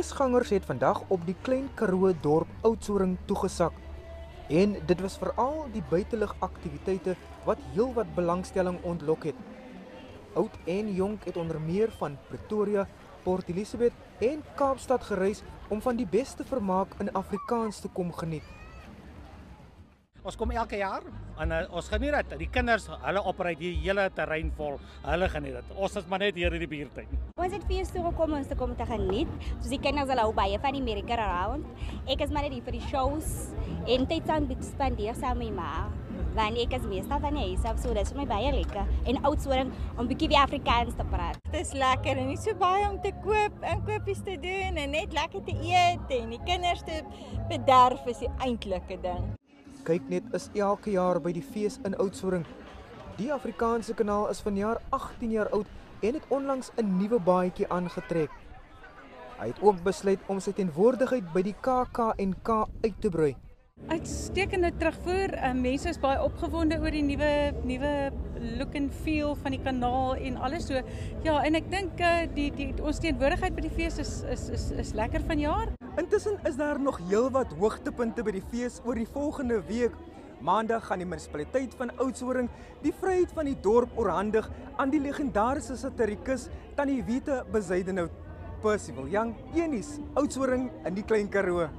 Feesgangers het vandag op die Klein Karoo dorp Oudtshoorn toegesak. En dit was veral die buitelugaktiwiteite wat heelwat belangstelling ontlok het. Oud en jonk het onder meer van Pretoria, Port Elizabeth en Kaapstad gereis om van die beste vermaak in Afrikaans te kom geniet. Ons kom elke jaar en ons geniet dit. Die kinders, hulle oprei die hele terrein vol. Hulle geniet dit. Ons is maar net hier in die buurtuin. Ons het fees toe gekom om te geniet. Soos die kinders hulle hou baie van die America around. Ek is maar net hier vir die shows en tyd saam spandeer saam met my ma. Want ek is meestal van die huis af, so dit is vir my baie lekker. En Oudtshoorn om bietjie weer Afrikaans te praat. Het is lekker en nie so baie om te koop, inkopies te doen en net lekker te eet en die kinders te bederf is die eintlike ding. Kyk net is elke jaar by die fees in Oudtshoorn. Die Afrikaanse kanaal is vanjaar 18 jaar oud en het onlangs 'n nuwe baadjie aangetrek. Hy het ook besluit om sy teenwoordigheid by die KAK&K uit te brei. Uitstekende terugvoer. Mense is baie opgewonde oor die nuwe look and feel van die kanaal en alles so. Ja, en ek dink ons teenwoordigheid by die fees is lekker vanjaar. Intussen is daar nog heelwat hoogtepunte by die fees oor die volgende week. Maandag gaan die munisipaliteit van Oudtshoorn die vryheid van die dorp oorhandig aan die legendariese satirikus Tannie Wiete Bezuidenhout. Percival Young, Enies, Oudtshoorn in die Klein Karoo.